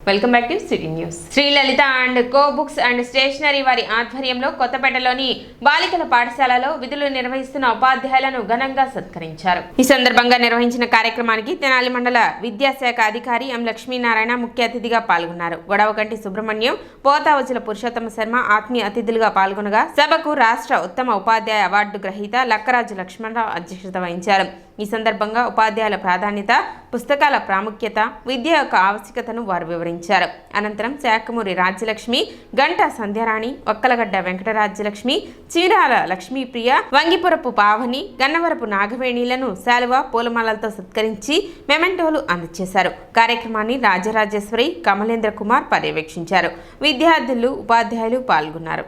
Welcome back to city news. Sri Lalitha and co books and stationery వారి ఆధ్వర్యంలో కొత్తపేటలోని బాలికల పాఠశాలలో విధులు నిర్వహిస్తున్న ఉపాధ్యాయులను ఘనంగా సత్కరించారు. ఈ సందర్భంగా నిర్వహించిన కార్యక్రమానికి తెనాలి మండల విద్యాశాఖ అధికారి ఎం లక్ష్మీనారాయణ ముఖ్య అతిథిగా పాల్గొన్నారు. గొడవకంటి సుబ్రహ్మణ్యం, పోతావజుల పురుషోత్తమ శర్మ ఆత్మీయ అతిథులుగా పాల్గొనగా సభకు రాష్ట్ర ఉత్తమ ఉపాధ్యాయ అవార్డు గ్రహీత లక్కరాజు లక్ష్మణరావు అధ్యక్షత వహించారు. ఈ సందర్భంగా ఉపాధ్యాయుల ప్రాధాన్యత, పుస్తకాల ప్రాముఖ్యత, విద్య యొక్క ఆవశ్యకతను వారు వివరించారు. అనంతరం శాఖమూరి రాజ్యలక్ష్మి, గంట సంధ్యారాణి, ఒక్కలగడ్డ వెంకటరాజ్యలక్ష్మి, చీరాల లక్ష్మీప్రియ, వంగిపురపు పావని, గన్నవరపు నాగవేణిలను శాలువ, పూలమాలలతో సత్కరించి మెమెంటోలు అందజేశారు. కార్యక్రమాన్ని రాజరాజేశ్వరి, కమలేంద్ర కుమార్ పర్యవేక్షించారు. విద్యార్థులు, ఉపాధ్యాయులు పాల్గొన్నారు.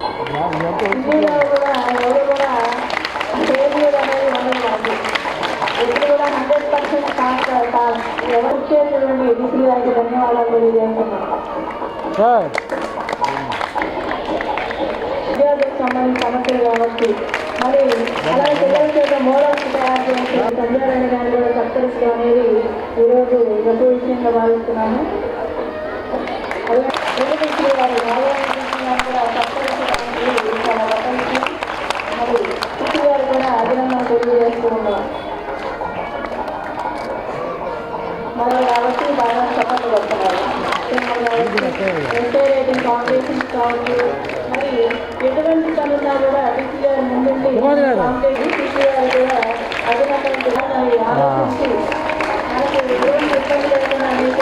విద్యార్థులకు సంబంధించిన సమస్యలు కావచ్చు, మరి అలాగే పిల్లల చేత మోడల్స్ తయారు చేసి సంధ్యారాయణ గారిని కూడా సత్కరిస్తూ అనేది ఈరోజు గొప్ప విషయంగా భావిస్తున్నాము. అలాగే వారి భావాలను కూడా సత్కరించడానికి చాలా గొప్ప విషయం. మరి కృషి గారు కూడా అభినందన తెలియజేస్తూ ఉన్నారు. మరి కాబట్టి బాగా సపోర్ట్ పడుతున్నారు. రేటింగ్ ఫౌండేషన్స్ కావచ్చు, మరి ఎటువంటి పనున్నా కూడా డిసి గారు ముందుండి డిసి గారు కూడా అభినందన ఆలోచించి మనకు ఎటువంటి ఇబ్బంది లేకుండా అనేక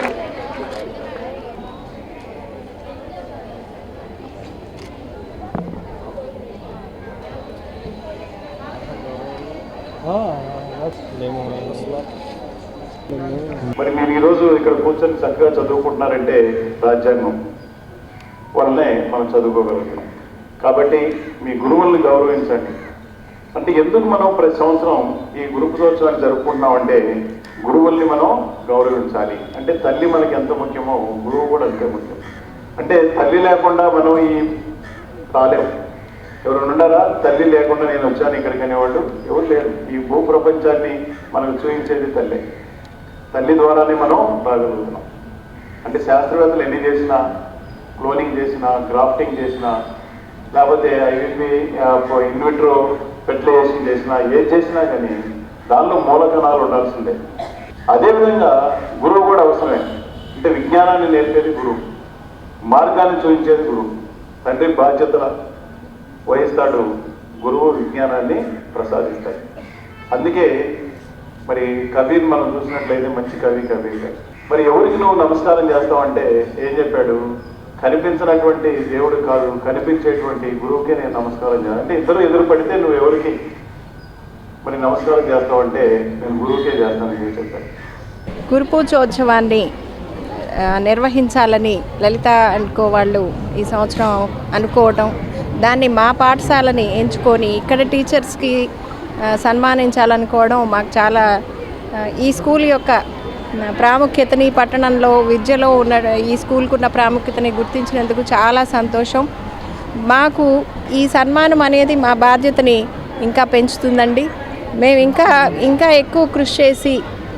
మరి మీరు ఈరోజు ఇక్కడ కూర్చొని చక్కగా చదువుకుంటున్నారంటే రాజ్యాంగం వల్లనే మనం చదువుకోగలుగుతాం. కాబట్టి మీ గురువుల్ని గౌరవించండి. అంటే ఎందుకు మనం ప్రతి సంవత్సరం ఈ గురు పుజోత్సవాన్ని జరుపుకుంటున్నామంటే గురువుల్ని మనం గౌరవించాలి. అంటే తల్లి మనకి ఎంత ముఖ్యమో గురువు కూడా అంతే ముఖ్యం. అంటే తల్లి లేకుండా మనం ఈ రాలేము. ఎవరైనా ఉన్నారా తల్లి లేకుండా నేను వచ్చాను ఇక్కడికి అనేవాళ్ళు? ఎవరు లేరు. ఈ భూ ప్రపంచాన్ని మనకు చూపించేది తల్లి. తల్లి ద్వారానే మనం రాగలుగుతున్నాం. అంటే శాస్త్రవేత్తలు ఎన్ని చేసినా, క్లోనింగ్ చేసినా, గ్రాఫ్టింగ్ చేసినా, లేకపోతే ఐవిపి ఇన్విట్రో ఫెర్టిలైజేషన్ చేసినా, ఏది చేసినా కానీ దానిలో మూలకణాలు ఉండాల్సిందే. అదేవిధంగా గురువు కూడా అవసరమే. అంటే విజ్ఞానాన్ని నేర్పేది గురువు, మార్గాన్ని చూపించేది గురువు. తండ్రి బాధ్యత వహిస్తాడు, గురువు విజ్ఞానాన్ని ప్రసాదిస్తాడు. అందుకే మరి కబీర్ మనం చూసినట్లయితే మంచి కబీర్ గారు. మరి ఎవరికి నువ్వు నమస్కారం చేస్తావంటే ఏం చెప్పాడు? కనిపించినటువంటి దేవుడు కాదు, కనిపించేటువంటి గురువుకే నేను నమస్కారం చేయాలి. అంటే ఇద్దరు ఎదురు పడితే నువ్వు ఎవరికి మరి నమస్కారం చేస్తావంటే నేను గురువుకే చేస్తానని చెప్పాడు. గురు పూజోత్సవాన్ని నిర్వహించాలని లలిత అండ్ కో వాళ్ళు ఈ సంవత్సరం అనుకోవటం, దాన్ని మా పాఠశాలని ఎంచుకొని ఇక్కడ టీచర్స్కి సన్మానించాలనుకోవడం మాకు చాలా ఈ స్కూల్ యొక్క ప్రాముఖ్యతని, పట్టణంలో విద్యలో ఉన్న ఈ స్కూల్కు ఉన్న ప్రాముఖ్యతని గుర్తించినందుకు చాలా సంతోషం. మాకు ఈ సన్మానం అనేది మా బాధ్యతని ఇంకా పెంచుతుందండి. మేము ఇంకా ఎక్కువ కృషి చేసి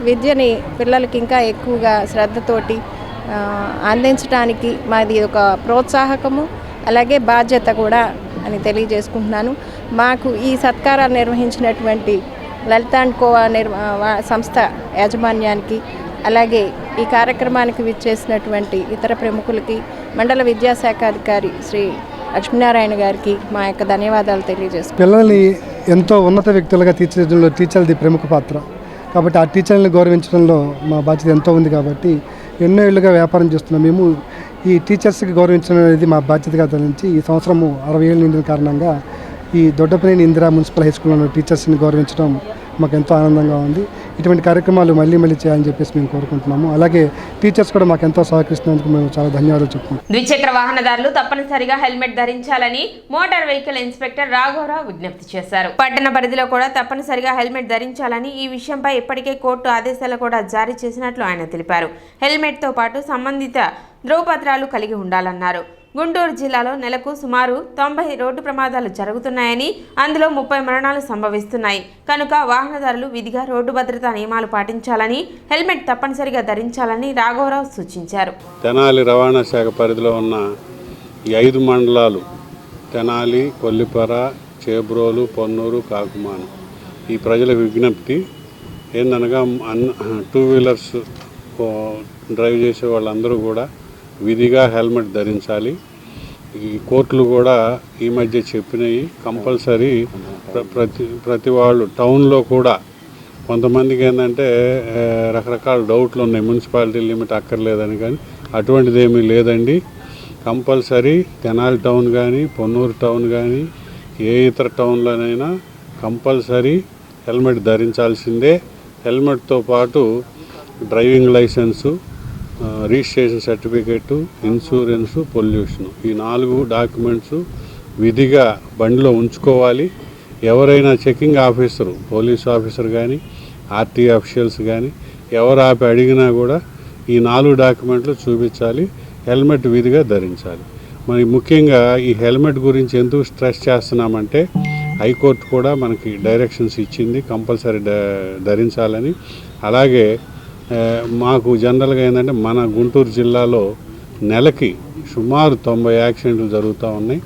విద్యని పిల్లలకి ఇంకా ఎక్కువగా శ్రద్ధతోటి అందించడానికి మాది ఒక ప్రోత్సాహకము, అలాగే బాధ్యత కూడా అని తెలియజేసుకుంటున్నాను. మాకు ఈ సత్కారాలు నిర్వహించినటువంటి లలిత అండ్ కో సంస్థ యాజమాన్యానికి, అలాగే ఈ కార్యక్రమానికి విచ్చేసినటువంటి ఇతర ప్రముఖులకి, మండల విద్యాశాఖ అధికారి శ్రీ లక్ష్మీనారాయణ గారికి మా యొక్క ధన్యవాదాలు తెలియజేస్తున్నాం. పిల్లల్ని ఎంతో ఉన్నత వ్యక్తులుగా తీర్చిదిద్దడంలో టీచర్లది ప్రముఖ పాత్ర. కాబట్టి ఆ టీచర్లను గౌరవించడంలో మా బాధ్యత ఎంతో ఉంది. కాబట్టి ఎన్నో ఏళ్ళుగా వ్యాపారం చేస్తున్నాం. మేము ఈ టీచర్స్కి గౌరవించడం అనేది మా బాధ్యతగా తరలించి ఈ సంవత్సరము 60 ఏళ్ళు నిండిన కారణంగా ఈ దొడ్డపనేని ఇందిరా మున్సిపల్ హై స్కూల్లో టీచర్స్ని గౌరవించడం మాకు ఎంతో ఆనందంగా ఉంది. ఇటువంటి కార్యక్రమాలు మళ్ళీ చేయాలని చెప్పేసి మేము కోరుకుంటున్నాము. అలాగే టీచర్స్ కూడా మాకు ఎంతో సహకరిస్తున్నందుకు మేము చాలా ధన్యవాదాలు చెప్పుకుంటాం. ద్విచక్ర వాహనదారులు తప్పనిసరిగా హెల్మెట్ ధరించాలని మోటార్ వెహికల్ ఇన్స్పెక్టర్ రాఘవరావు విజ్ఞప్తి చేశారు. పట్టణ పరిధిలో కూడా తప్పనిసరిగా హెల్మెట్ ధరించాలని, ఈ విషయంపై ఇప్పటికే కోర్టు ఆదేశాలు కూడా జారీ చేసినట్లు ఆయన తెలిపారు. హెల్మెట్తో పాటు సంబంధిత ధ్రువపత్రాలు కలిగి ఉండాలన్నారు. గుంటూరు జిల్లాలో నెలకు సుమారు 90 రోడ్డు ప్రమాదాలు జరుగుతున్నాయని, అందులో 30 మరణాలు సంభవిస్తున్నాయి. కనుక వాహనదారులు విధిగా రోడ్డు భద్రతా నియమాలు పాటించాలని, హెల్మెట్ తప్పనిసరిగా ధరించాలని రాఘవరావు సూచించారు. తెనాలి రవాణా శాఖ పరిధిలో ఉన్న ఈ 5 మండలాలు తెనాలి, కొల్లిపర, చేబ్రోలు, పొన్నూరు, కాకుమాను ఈ ప్రజల విజ్ఞప్తి ఏందనగా 2 వీలర్స్ డ్రైవ్ చేసే వాళ్ళందరూ కూడా విధిగా హెల్మెట్ ధరించాలి. ఈ కోర్టులు కూడా ఈ మధ్య చెప్పినాయి, కంపల్సరీ ప్రతి వాళ్ళు టౌన్లో కూడా కొంతమందికి ఏంటంటే రకరకాల డౌట్లు ఉన్నాయి, మున్సిపాలిటీ లిమిట్ అక్కర్లేదని, కానీ అటువంటిది ఏమీ లేదండి. కంపల్సరీ తెనాలి టౌన్ కానీ, పొన్నూరు టౌన్ కానీ, ఏ ఇతర టౌన్లోనైనా కంపల్సరీ హెల్మెట్ ధరించాల్సిందే. హెల్మెట్తో పాటు driving licence, registration certificate, insurance, pollution ఈ 4 డాక్యుమెంట్స్ విధిగా బండిలో ఉంచుకోవాలి. ఎవరైనా చెకింగ్ ఆఫీసరు, పోలీసు ఆఫీసర్ కానీ, ఆర్టీ అఫీషియల్స్ కానీ ఎవరు ఆపి అడిగినా కూడా ఈ 4 డాక్యుమెంట్లు చూపించాలి. హెల్మెట్ విధిగా ధరించాలి. మరి ముఖ్యంగా ఈ హెల్మెట్ గురించి ఎందుకు స్ట్రెస్ చేస్తున్నామంటే హైకోర్టు కూడా మనకి డైరెక్షన్స్ ఇచ్చింది కంపల్సరీ ధరించాలని. అలాగే మాకు జనరల్గా ఏంటంటే మన గుంటూరు జిల్లాలో నెలకి సుమారు 90 యాక్సిడెంట్లు జరుగుతూ ఉన్నాయి.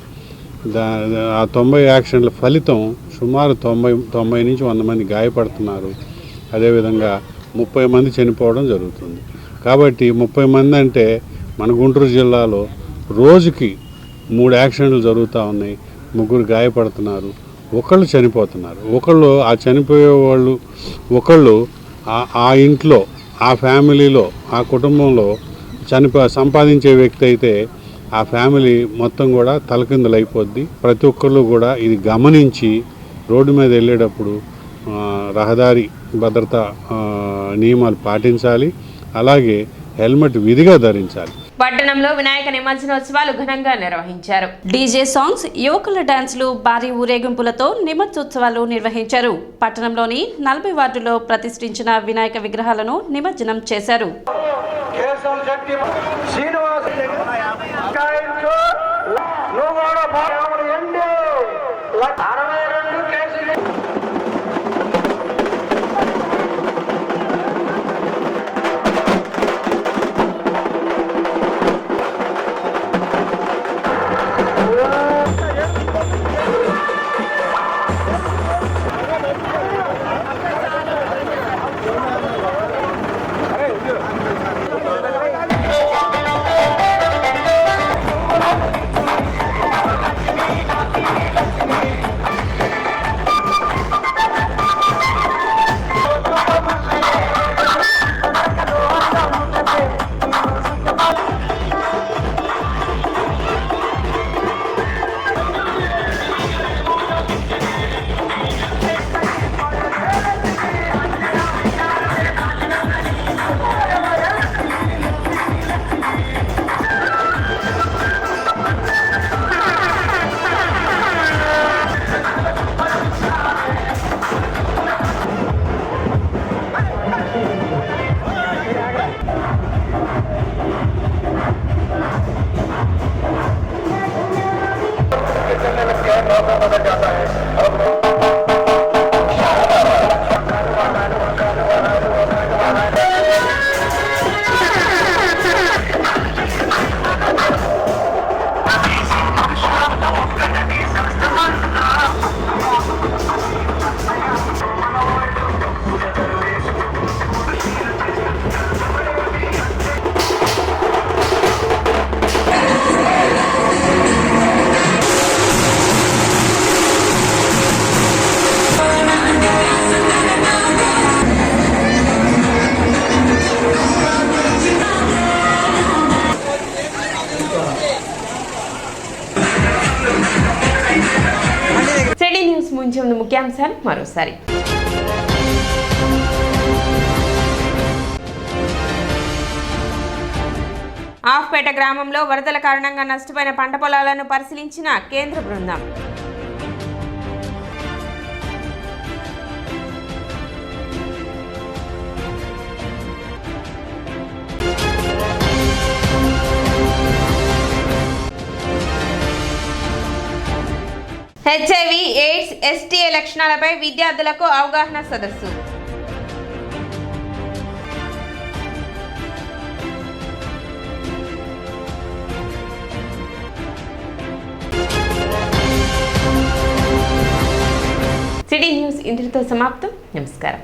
ఆ 90 యాక్సిడెంట్ల ఫలితం సుమారు 90 నుంచి 100 మంది గాయపడుతున్నారు. అదేవిధంగా 30 మంది చనిపోవడం జరుగుతుంది. కాబట్టి 30 మంది అంటే మన గుంటూరు జిల్లాలో రోజుకి 3 యాక్సిడెంట్లు జరుగుతూ ఉన్నాయి, 3 గాయపడుతున్నారు, ఒకళ్ళు చనిపోతున్నారు. ఒకళ్ళు ఆ చనిపోయే వాళ్ళు ఒకళ్ళు ఆ ఇంట్లో, ఆ ఫ్యామిలీలో, ఆ కుటుంబంలో సంపాదించే వ్యక్తి అయితే ఆ ఫ్యామిలీ మొత్తం కూడా తలకిందులైపోద్ది. ప్రతి ఒక్కళ్ళు కూడా ఇది గమనించి రోడ్డు మీద వెళ్ళేటప్పుడు రహదారి భద్రతా నియమాలు పాటించాలి. అలాగే హెల్మెట్ విధిగా ధరించాలి. పట్టణంలో వినాయక నిమజ్జనోత్సవాలు ఘనంగా నిర్వహించారు. డీజే సాంగ్స్, యువకుల డాన్సులు, భారీ ఊరేగింపులతో నిమజ్జనోత్సవాలు నిర్వహించారు. పట్టణంలోని 40 వార్డులో ప్రతిష్ఠించిన వినాయక విగ్రహాలను నిమజ్జనం చేశారు. సిటీ న్యూస్ ముంచే ముందు ముఖ్యాంశాలు మరోసారి. ఆఫ్పేట గ్రామంలో వరదల కారణంగా నష్టపోయిన పంట పొలాలను పరిశీలించిన కేంద్ర బృందం. హెచ్ఐవి ఎయిడ్స్ ఎస్టీఏ లక్షణాలపై విద్యార్థులకు అవగాహన సదస్సు. సిటీ న్యూస్ ఇంతటితో సమాప్తం. నమస్కారం.